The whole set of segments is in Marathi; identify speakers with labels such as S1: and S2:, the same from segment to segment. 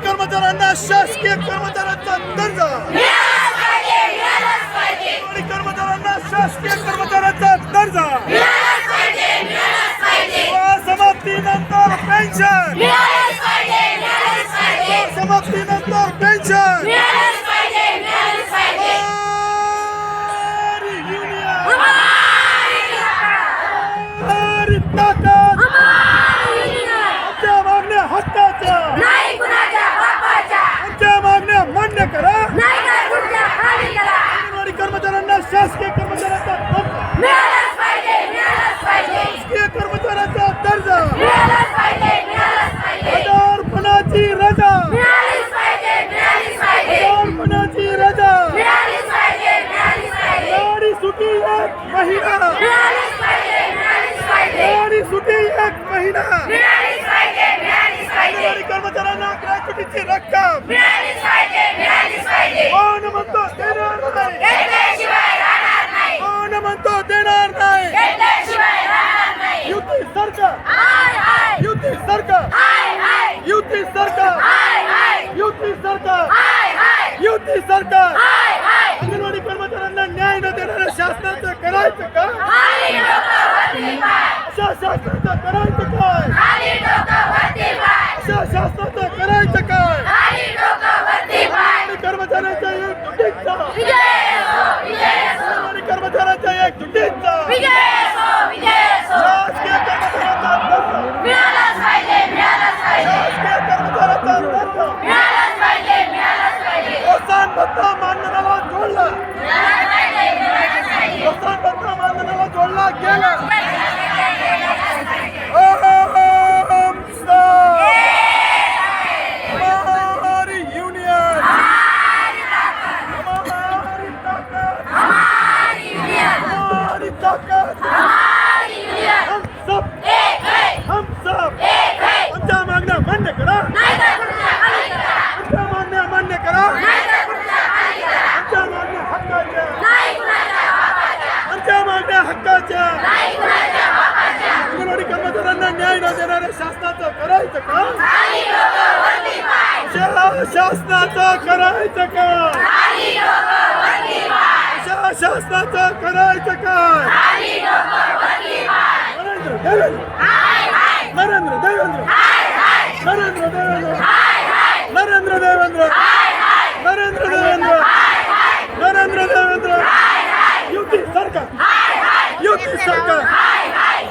S1: कर्मचाऱ्यांना शासकीय कर्मचाऱ्यांचा दर्जा, कर्मचाऱ्यांना शासकीय कर्मचाऱ्यांचा दर्जा, समाप्तीनंतर पेन्शन, समाप्तीनंतर पेन्शन, ताकद आमच्या मागण्या हक्काच्या, आमच्या मागण्या मान्य करा. अंगणवाडी कर्मचाऱ्यांना शासकीय कर्मचाऱ्यांचा दर्जा, शासकीय कर्मचाऱ्यांचा दर्जा, हजारपणाची रजा, हजारपणाची रजा, गाडी सुटी एक महिना, गाडी सुटी एक महिना, अंगणवाडी कर्मचाऱ्यांना ग्रॅच्युटीची रक्कम कोण म्हणतो देणार नाही, कोण म्हणतो देणार नाही. युती सरकार, युती सरकार, युती सरकार, युती सरकार, युती सरकार. अंगणवाडी कर्मचाऱ्यांना न्याय न देणाऱ्या शासनाचं करायचं का? अशा शासनाचं करायचं काय? अशा शासनाचं करायचं काय? अंगणवाडी कर्मचाऱ्यांच्या एक तुटीचा, अंगणवाडी कर्मचाऱ्यांच्या एक तुटीचा, शासकीय कर्मचाऱ्यांचा दर्जा, शासकीय कर्मचाऱ्यांचा दर्जा, प्रोत्साहन भत्ता मानधनाला जोडला, प्रोत्साहन भत्ता मानधनाला जोडला गेला. हमारी यूनियन, हमारी ताकत, हमारी ताकत, हम सब एक है, हम सब एक है. आमच्या मागण्या मान्य करा, आमच्या मागण्या मान्य करा, आमच्या मागण्या हक्काच्या, आमच्या मागण्या हक्काच्या. अंगणवाडी कर्मचाऱ्यांना न्याय न देणाऱ्या शासनाचं करायचं का? शासनाचं करायचं का? शासनाचं करायचं का? नरेंद्र देवेंद्र, नरेंद्र देवेंद्र, नरेंद्र देवेंद्र, नरेंद्र देवेंद्र, नरेंद्र देवेंद्र. युती सरकार, युती सरकार,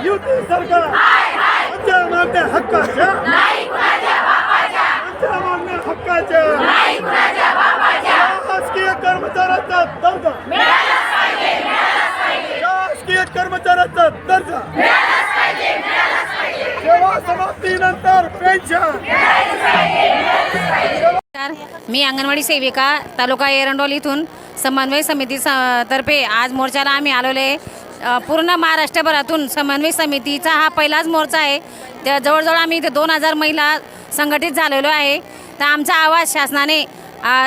S1: युती सरकार. आमच्या मागण्या हक्काच्या, आमच्या मागण्या हक्काच्या. शासकीय कर्मचाऱ्यांचा दर्जा, शासकीय कर्मचाऱ्यांचा दर्जा, सेवा समाप्तीनंतर पेन्शन.
S2: मी अंगणवाडी सेविका तालुका एरंडोल इथून समन्वय समिती तर्फे आज मोर्चाला आम्ही आलेलो आहे. पूर्ण महाराष्ट्रभरातून समन्वय समितीचा हा पहिलाच मोर्चा आहे. त्या जवळजवळ आम्ही इथे 2000 महिला संघटित झालेलो आहे. तर आमचा आवाज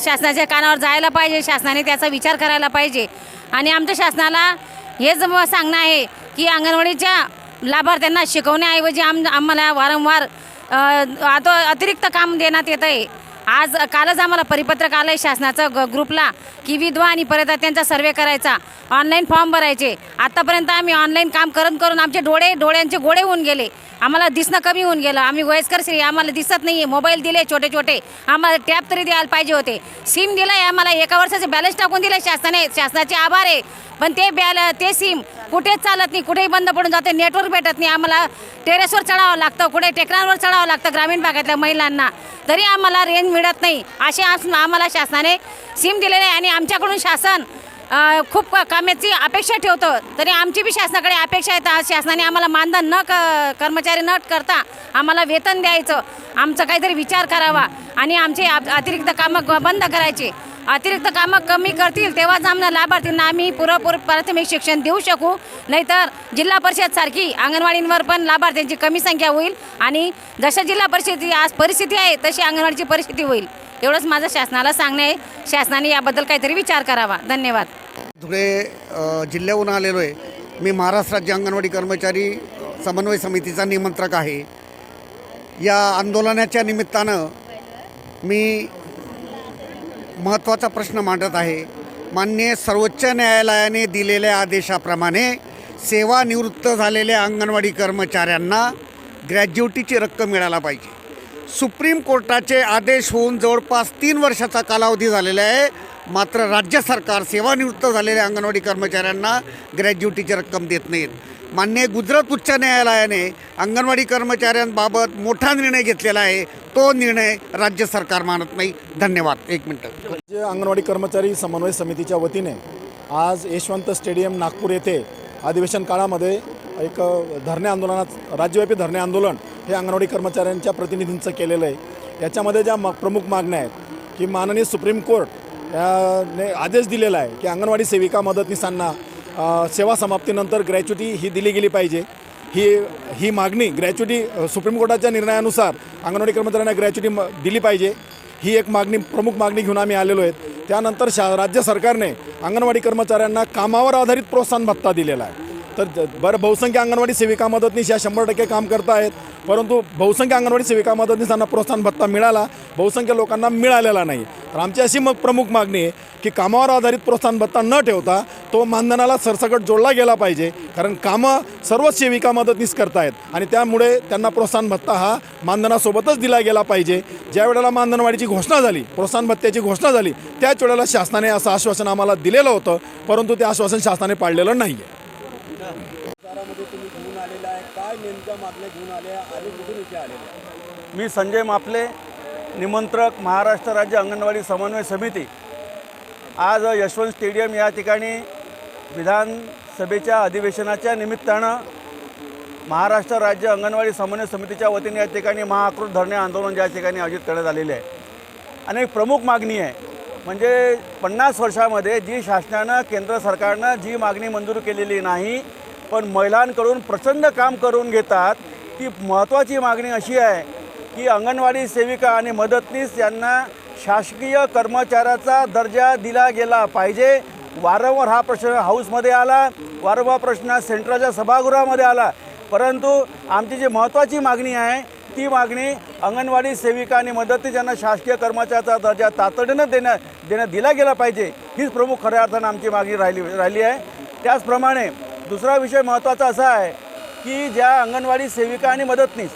S2: शासनाच्या कानावर जायला पाहिजे, शासनाने त्याचा विचार करायला पाहिजे. आणि आमच्या शासनाला हेच सांगणं आहे की अंगणवाडीच्या लाभार्थ्यांना शिकवण्याऐवजी आम्हाला वारंवार अतिरिक्त काम देण्यात येतं आहे. कालच आम्हाला परिपत्रक आलं आहे शासनाचं ग्रुपला की विधवा आणि परदात्यांचा सर्वे करायचा, ऑनलाईन फॉर्म भरायचे. आत्तापर्यंत आम्ही ऑनलाईन काम करून आमचे डोळ्यांचे गोळे होऊन गेले, आम्हाला दिसणं कमी होऊन गेलं. आम्ही वयस्कर स्त्री, आम्हाला दिसत नाही आहे. मोबाईल दिले छोटे छोटे, आम्हाला टॅब तरी द्यायला पाहिजे होते. सिम दिलं आहे आम्हाला, 1 वर्षाचे बॅलन्स टाकून दिलं शासनाने, शासनाचे आभार आहे. पण ते सिम कुठेच चालत नाही, कुठेही बंद पडून जाते, नेटवर्क भेटत नाही. आम्हाला टेरेसवर चढावं लागतं, कुठे टेकरांवर चढावं लागतं ग्रामीण भागातल्या महिलांना, तरी आम्हाला रेंज मिळत नाही. असे आम्हाला शासनाने सिम दिलेले आहे. आणि आमच्याकडून शासन खूप कामाची अपेक्षा ठेवतो, तरी आमची बी शासनाकडे अपेक्षा आहे. आज शासनाने आम्हाला मानधन कर्मचारी न करता आम्हाला वेतन द्यायचं, आमचा काहीतरी विचार करावा आणि आमचे अतिरिक्त कामं बंद करायचे. अतिरिक्त कामं कमी करतील तेव्हाच आम्हाला लाभार्थींना आम्ही पुरेपूर प्राथमिक शिक्षण देऊ शकू. नाहीतर जिल्हा परिषदसारखी अंगणवाडींवर पण लाभार्थ्यांची कमी संख्या होईल आणि जशा जिल्हा परिषद आज परिस्थिती आहे तशी अंगणवाडीची परिस्थिती होईल. एवढंच माझं शासनाला सांगणं आहे. शासनाने याबद्दल काहीतरी विचार करावा. धन्यवाद.
S3: धुळे जिल्ह्याहून आलेलो आहे. मी महाराष्ट्र राज्य अंगणवाडी कर्मचारी समन्वय समितीचा निमंत्रक आहे. या आंदोलनाच्या निमित्तानं मी महत्त्वाचा प्रश्न मांडत आहे. माननीय सर्वोच्च न्यायालयाने दिलेल्या आदेशाप्रमाणे सेवानिवृत्त झालेल्या अंगणवाडी कर्मचाऱ्यांना ग्रॅज्युटीची रक्कम मिळायला पाहिजे. सुप्रीम कोर्टाचे आदेश होऊन जवळपास 3 वर्षाचा कालावधी झालेला आहे, मात्र राज्य सरकार सेवानिवृत्त झालेल्या अंगणवाडी कर्मचाऱ्यांना ग्रॅज्युटीची रक्कम देत नाहीत. माननीय गुजरात उच्च न्यायालयाने अंगणवाडी कर्मचाऱ्यांबाबत मोठा निर्णय घेतलेला आहे, तो निर्णय राज्य सरकार मानत नाही. धन्यवाद. 1 मिनिट.
S4: जे अंगणवाडी कर्मचारी समन्वय समितीच्या वतीने आज यशवंत स्टेडियम नागपूर येथे अधिवेशन काळामध्ये एक धरणे आंदोलनात राज्यव्यापी धरणे आंदोलन हे अंगणवाडी कर्मचाऱ्यांच्या प्रतिनिधींचं केलेलं आहे. याच्यामध्ये ज्या प्रमुख मागण्या आहेत की माननीय सुप्रीम कोर्ट ने आदेश दिलेला आहे की अंगणवाडी सेविका मदतनीसांना सेवा समाप्तीनंतर ग्रॅच्युटी ही दिली गेली पाहिजे. ही मागणी ग्रॅच्युटी सुप्रीम कोर्टाच्या निर्णयानुसार अंगणवाडी कर्मचाऱ्यांना ग्रॅच्युटी दिली पाहिजे, ही एक मागणी प्रमुख मागणी घेऊन आम्ही आलेलो आहेत. त्यानंतर राज्य सरकारने अंगणवाडी कर्मचाऱ्यांना कामावर आधारित प्रोत्साहन भत्ता दिलेला आहे. तर बहुसंख्य अंगणवाडी सेविका मदतनीस या 100% काम करत आहेत, परंतु बहुसंख्य अंगणवाडी सेविका मदतनीसांना प्रोत्साहन भत्ता मिळाला, बहुसंख्य लोकांना मिळालेला नाही. तर आमची अशी प्रमुख मागणी आहे की कामावर आधारित प्रोत्साहन भत्ता न ठेवता तो मानधनाला सरसकट जोडला गेला पाहिजे, कारण कामं सर्वच सेविका मदतनीस करतायत आणि त्यामुळे त्यांना प्रोत्साहन भत्ता हा मानधनासोबतच दिला गेला पाहिजे. ज्या वेळेला मानधनवाढीची घोषणा झाली, प्रोत्साहन भत्त्याची घोषणा झाली, त्याच वेळेला शासनाने असं आश्वासन आम्हाला दिलेलं होतं, परंतु ते आश्वासन शासनाने पाळलेलं नाही आहे.
S1: मी संजय मापले, निमंत्रक, महाराष्ट्र राज्य अंगणवाडी समन्वय समिती. आज यशवंत स्टेडियम या ठिकाणी विधानसभेच्या अधिवेशनाच्या निमित्तानं महाराष्ट्र राज्य अंगणवाडी समन्वय समितीच्या वतीने या ठिकाणी महाआक्रोश धरणे आंदोलन ज्या ठिकाणी आयोजित करण्यात आलेले आहे. आणि एक प्रमुख मागणी आहे, म्हणजे 50 वर्षामध्ये जी शासनानं केंद्र सरकारनं जी मागणी मंजूर केलेली नाही पण महिलांकडून प्रचंड काम करून घेतात, ती महत्त्वाची मागणी अशी आहे की अंगणवाडी सेविका आणि मदतनीस यांना शासकीय कर्मचाऱ्याचा दर्जा दिला गेला पाहिजे. वारंवार हा प्रश्न हाऊसमध्ये आला, वारंवार प्रश्न सेंट्रलच्या सभागृहामध्ये आला, परंतु आमची जी महत्त्वाची मागणी आहे ती मागणी अंगणवाडी सेविका आणि मदतनीस यांना शासकीय कर्मचाऱ्याचा दर्जा तातडीनं दिला गेला पाहिजे, हीच प्रमुख खऱ्या अर्थानं आमची मागणी राहिली आहे. त्याचप्रमाणे दुसरा विषय महत्त्वाचा असा आहे की ज्या अंगणवाडी सेविका आणि मदतनीस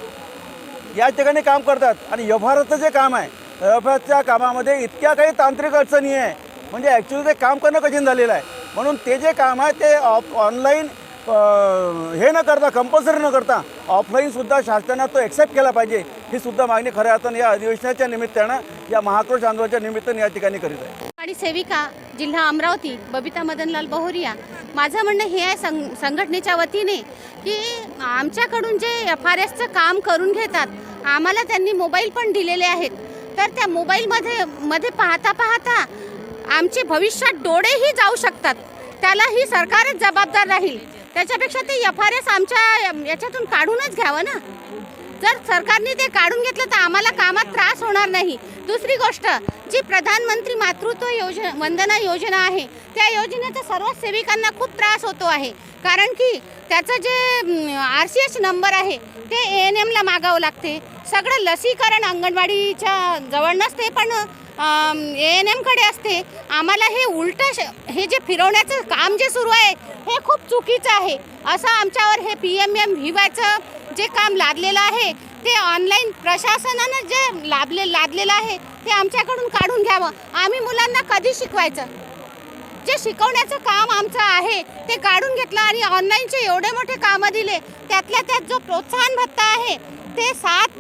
S1: या ठिकाणी काम करतात आणि व्यवहाराचं जे काम आहे, व्यवहाराच्या कामामध्ये इतक्या काही तांत्रिक अडचणी आहे, म्हणजे ॲक्च्युली ते काम करणं कठीण झालेलं आहे. म्हणून ते जे काम आहे ते ऑनलाईन हे न करता, कंपल्सरी न करता ऑफलाईनसुद्धा शासनानं तो ॲक्सेप्ट केला पाहिजे, ही सुद्धा मागणी खऱ्या अर्थानं या अधिवेशनाच्या निमित्तानं, या महाआक्रोश आंदोलनाच्या निमित्तानं या ठिकाणी करीत आहे.
S5: अंगणवाडी सेविका जिल्हा अमरावती बबिता मदनलाल बहुरिया. माझं म्हणणं हे आहे संघटनेच्या वतीने की आमच्याकडून जे FRSचं काम करून घेतात, आम्हाला त्यांनी मोबाईल पण दिलेले आहेत, तर त्या मोबाईलमध्ये पाहता आमचे भविष्यात डोळेही जाऊ शकतात, त्यालाही सरकारच जबाबदार राहील. त्याच्यापेक्षा ते FRS आमच्या याच्यातून काढूनच घ्यावं ना. जर सरकारने ते काढून घेतलं तर आम्हाला कामात त्रास होणार नाही. दुसरी गोष्ट, जी प्रधानमंत्री मातृत्व वंदना योजना आहे, त्या योजनेचा सर्व सेविकांना खूप त्रास होतो आहे, कारण की त्याचं जे RCH नंबर आहे ते ANMला मागावं लागते. सगळं लसीकरण अंगणवाडीच्या जवळ नसते, पण ANMकडे असते. आम्हाला हे उलटं हे जे फिरवण्याचं काम जे सुरू आहे हे खूप चुकीचं आहे. असं आमच्यावर हे PMM-VYचं जे काम लादलेलं आहे ते ऑनलाईन प्रशासनानं जे लादलेलं आहे ते आमच्याकडून काढून घ्यावं. आम्ही मुलांना कधी शिकवायचं? जे शिकवण्याचं काम आमचं आहे ते काढून घेतलं आणि ऑनलाईनचे एवढे मोठे कामं दिले. त्यातल्या त्यात जो प्रोत्साहन भत्ता आहे ते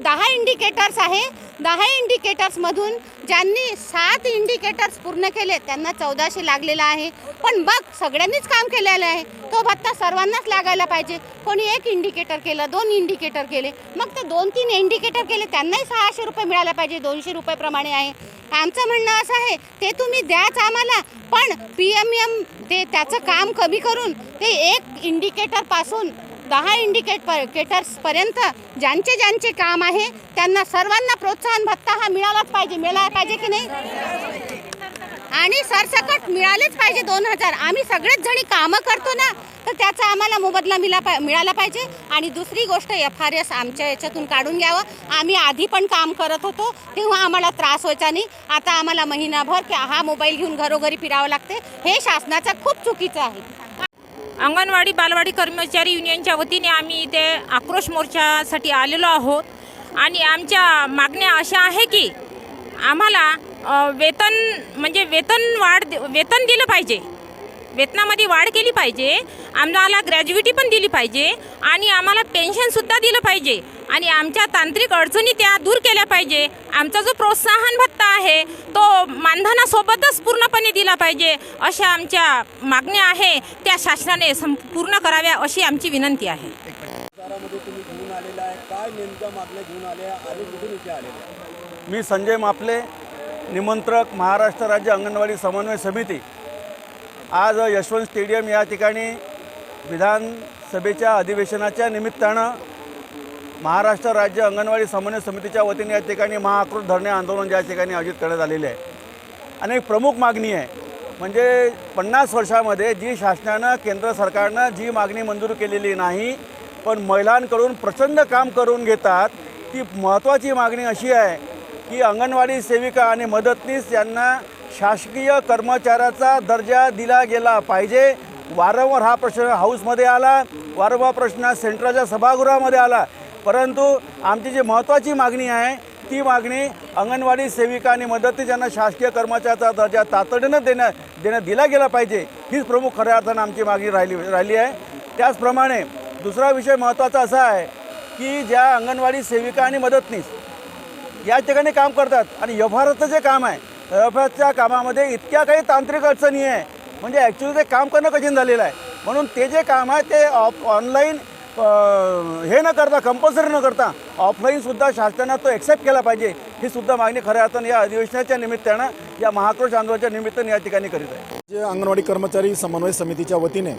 S5: 10 इंडिकेटर्स आहे. 10 इंडिकेटर्समधून ज्यांनी 7 इंडिकेटर्स पूर्ण केले त्यांना 1400 लागलेला आहे. पण बघ, सगळ्यांनीच काम केलेलं आहे, तो भत्ता सर्वांनाच लागायला पाहिजे. कोणी 1 इंडिकेटर केलं, 2 इंडिकेटर केले, मग ते 2-3 इंडिकेटर केले त्यांनाही 600 रुपये मिळायला पाहिजे, 200 रुपयेप्रमाणे आहे. आमचं म्हणणं असं आहे ते तुम्ही द्याच आम्हाला, पण PMM ते त्याचं काम कमी करून ते 1 इंडिकेटरपासून 10 इंडिकेटर्सपर्यंत ज्यांचे काम आहे त्यांना सर्वांना प्रोत्साहन भत्ता हा मिळाला पाहिजे की नाही? आणि सरसकट मिळालेच पाहिजे 2000. आम्ही सगळेच जणी कामं करतो ना, तर त्याचा आम्हाला मोबदला मिळाला पाहिजे. आणि दुसरी गोष्ट FRS आमच्या याच्यातून काढून घ्यावं. आम्ही आधी पण काम करत होतो तेव्हा आम्हाला त्रास व्हायचा नाही. आता आम्हाला महिनाभर हा मोबाईल घेऊन घरोघरी फिरावं लागते. हे शासनाचं खूप चुकीचं आहे.
S6: अंगणवाडी बालवाडी कर्मचारी युनियनच्या वतीने आम्ही इथे आक्रोश मोर्चासाठी आलेलो आहोत. आणि आमच्या मागण्या अशा आहे की आम्हाला वेतन दिलं पाहिजे, वेतनामध्ये वाढ केली पाहिजे, आम्हाला ग्रॅज्युइटी पण दिली पाहिजे आणि आम्हाला पेन्शनसुद्धा दिलं पाहिजे आणि आमच्या तांत्रिक अडचणी त्या दूर केल्या पाहिजे. आमचा जो प्रोत्साहन भत्ता आहे तो मानधनासोबतच पूर्णपणे दिला पाहिजे. अशा आमच्या मागण्या आहे त्या शासनाने पूर्ण कराव्या अशी आमची विनंती आहे.
S1: मी संजय मापले, निमंत्रक, महाराष्ट्र राज्य अंगणवाडी समन्वय समिती. आज यशवंत स्टेडियम या ठिकाणी विधानसभेच्या अधिवेशनाच्या निमित्तानं महाराष्ट्र राज्य अंगणवाडी समन्वय समितीच्या वतीने या ठिकाणी महाआक्रोश धरणे आंदोलन ज्या ठिकाणी आयोजित करण्यात आलेले आहे. आणि एक प्रमुख मागणी आहे म्हणजे 50 वर्षामध्ये जी शासनानं केंद्र सरकारनं जी मागणी मंजूर केलेली नाही पण महिलांकडून प्रचंड काम करून घेतात, ती महत्त्वाची मागणी अशी आहे की अंगणवाडी सेविका आणि मदतनीस यांना शासकीय कर्मचाऱ्याचा दर्जा दिला गेला पाहिजे. वारंवार हा प्रश्न हाऊसमध्ये आला, वारंवार प्रश्न सेंट्रलच्या सभागृहामध्ये आला, परंतु आमची जी महत्त्वाची मागणी आहे ती मागणी अंगणवाडी सेविका आणि मदतनीस यांना शासकीय कर्मचाऱ्याचा दर्जा तातडीनं दिला गेला पाहिजे. हीच प्रमुख खऱ्या अर्थानं आमची मागणी राहिली आहे. त्याचप्रमाणे दुसरा विषय महत्त्वाचा असा आहे की ज्या अंगणवाडी सेविका आणि मदतनीस या ठिकाणी काम करतात आणि FRSचं जे काम आहे, FRSच्या कामामध्ये इतक्या काही तांत्रिक अडचणी आहे म्हणजे ॲक्च्युली ते काम करणं कठीण झालेलं आहे. म्हणून ते जे काम आहे ते ऑनलाईन हे न करता, कंपल्सरी न करता ऑफलाईनसुद्धा शासनानं तो ॲक्सेप्ट केला पाहिजे. ही सुद्धा मागणी खऱ्या अर्थानं या अधिवेशनाच्या निमित्तानं, या महाआक्रोश आंदोलनाच्या निमित्तानं या ठिकाणी करीत आहे.
S4: जे अंगणवाडी कर्मचारी समन्वय समितीच्या वतीने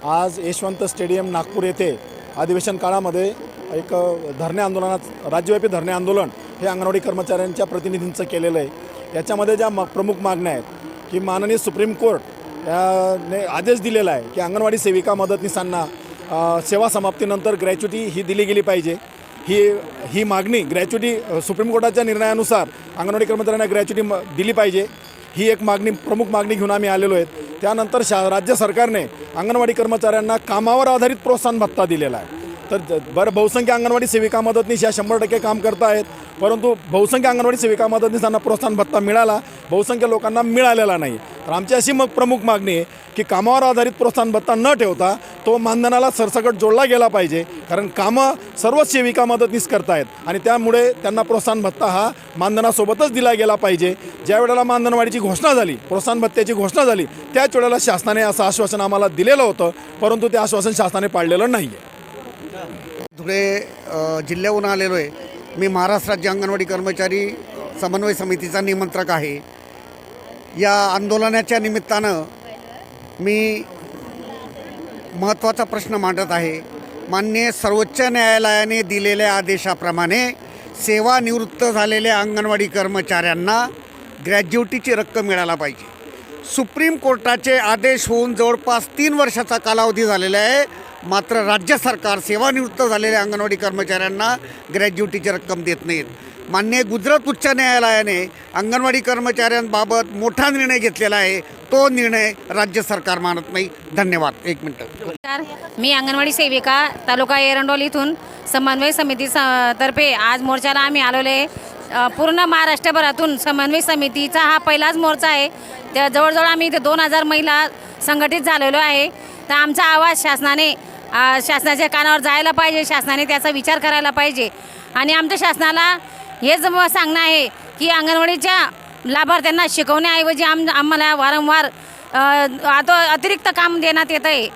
S4: आज यशवंत स्टेडियम नागपूर येथे अधिवेशन काळामध्ये एक धरणे आंदोलनात राज्यव्यापी धरणे आंदोलन हे अंगणवाडी कर्मचाऱ्यांच्या प्रतिनिधींचं केलेलं आहे. याच्यामध्ये ज्या प्रमुख मागण्या आहेत की माननीय सुप्रीम कोर्ट ने आदेश दिलेला आहे की अंगणवाडी सेविका मदतनीसांना सेवा समाप्तीनंतर ग्रॅच्युटी ही दिली गेली पाहिजे. ही मागणी ग्रॅच्युटी सुप्रीम कोर्टाच्या निर्णयानुसार अंगणवाडी कर्मचाऱ्यांना ग्रॅच्युटी दिली पाहिजे. ही एक मागणी, प्रमुख मागणी घेऊन आम्ही आलेलो आहेत. त्यानंतर राज्य सरकारने अंगणवाडी कर्मचाऱ्यांना कामावर आधारित प्रोत्साहन भत्ता दिलेला आहे. तर बहुसंख्य अंगणवाडी सेविका मदतनीस या 100% काम करत आहेत, परंतु बहुसंख्य अंगणवाडी सेविका मदतनीसांना प्रोत्साहन भत्ता मिळाला, बहुसंख्य लोकांना मिळालेला नाही. तर आमची अशी प्रमुख मागणी आहे की कामावर आधारित प्रोत्साहन भत्ता न ठेवता तो मानधनाला सरसकट जोडला गेला पाहिजे. कारण कामं सर्वच सेविका मदतनीस करतायत आणि त्यामुळे त्यांना प्रोत्साहन भत्ता हा मानधनासोबतच दिला गेला पाहिजे. ज्या वेळेला मानधनवाढीची घोषणा झाली, प्रोत्साहन भत्त्याची घोषणा झाली, त्याच वेळेला शासनाने असं आश्वासन आम्हाला दिलेलं होतं, परंतु ते आश्वासन शासनाने पाळलेलं नाही आहे.
S3: धुळे जिल्ह्याहून आलेलो आहे. मी महाराष्ट्र राज्य अंगणवाडी कर्मचारी समन्वय समितीचा निमंत्रक आहे. या आंदोलनाच्या निमित्तानं मी महत्त्वाचा प्रश्न मांडत आहे. माननीय सर्वोच्च न्यायालयाने दिलेल्या आदेशाप्रमाणे सेवानिवृत्त झालेल्या अंगणवाडी कर्मचाऱ्यांना ग्रॅज्युटीची रक्कम मिळायला पाहिजे. सुप्रीम कोर्टाचे आदेश होऊन जवळपास 3 वर्षाचा कालावधी झालेला आहे, मात्र राज्य सरकार सेवानिवृत्त झालेल्या अंगणवाडी कर्मचाऱ्यांना ग्रॅज्युटीची रक्कम देत नाहीत. माननीय गुजरात उच्च न्यायालयाने अंगणवाडी कर्मचाऱ्यांबाबत मोठा निर्णय घेतलेला आहे, तो निर्णय राज्य सरकार मानत नाही. धन्यवाद. 1 मिनिट.
S2: मी अंगणवाडी सेविका तालुका एरंडोल इथून समन्वय समिती तर्फे आज मोर्चाला आम्ही आलेलो आहे. पूर्ण महाराष्ट्रभरातून समन्वय समितीचा हा पहिलाच मोर्चा आहे. त्या जवळजवळ आम्ही इथे 2000 महिला संघटित झालेलो आहे. तर आमचा आवाज शासनाच्या कानावर जायला पाहिजे, शासनाने त्याचा विचार करायला पाहिजे. आणि आमच्या शासनाला हेच सांगणं आहे की अंगणवाडीच्या लाभार्थ्यांना शिकवण्याऐवजी आम्हाला वारंवार अतिरिक्त काम देण्यात येतं आहे.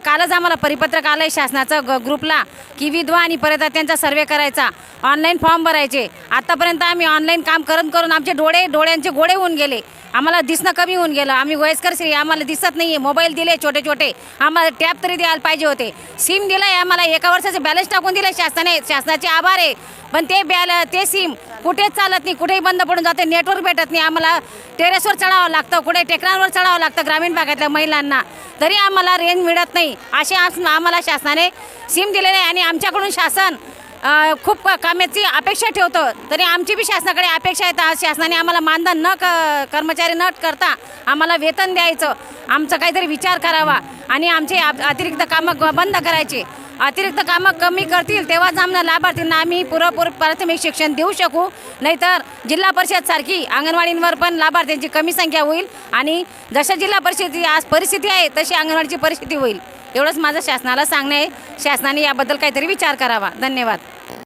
S2: कालच आम्हाला परिपत्रक आलं आहे शासनाचं ग्रुपला की विधवा आणि परदात्यांचा सर्वे करायचा, ऑनलाईन फॉर्म भरायचे. आत्तापर्यंत आम्ही ऑनलाईन काम करून आमचे डोळ्यांचे गोळे होऊन गेले. आम्हाला दिसणं कमी होऊन गेलं. आम्ही वयस्कर स्त्री, आम्हाला दिसत नाही आहे. मोबाईल दिले छोटे छोटे, आम्हाला टॅब तरी द्यायला पाहिजे होते. सिम दिलं आहे आम्हाला, 1 वर्षाचं बॅलन्स टाकून दिलं शासनाने, शासनाचे आभार आहे. पण ते सिम कुठेच चालत नाही, कुठेही बंद पडून जाते, नेटवर्क भेटत नाही. आम्हाला टेरेसवर चढावं लागतं, कुठे टेकडांवर चढावं लागतं ग्रामीण भागातल्या महिलांना, तरी आम्हाला रेंज मिळत नाही. असे आम्हाला शासनाने सिम दिलेले आहे आणि आमच्याकडून शासन खूप कामाची अपेक्षा ठेवतो. तरी आमची बी शासनाकडे अपेक्षा आहे. आज शासनाने आम्हाला मानधन कर्मचारी न करता आम्हाला वेतन द्यायचं, आमचा काहीतरी विचार करावा आणि आमचे अतिरिक्त कामं बंद करायचे. अतिरिक्त कामं कमी करतील तेव्हाच आम्हाला लाभार्थींना आम्ही पुरेपूर प्राथमिक शिक्षण देऊ शकू. नाहीतर जिल्हा परिषदसारखी अंगणवाडींवर पण लाभार्थ्यांची कमी संख्या होईल आणि जशा जिल्हा परिषदेची आज परिस्थिती आहे तशी अंगणवाडीची परिस्थिती होईल. एवढंच माझं शासनाला सांगणं आहे. शासनाने याबद्दल काहीतरी विचार करावा. धन्यवाद.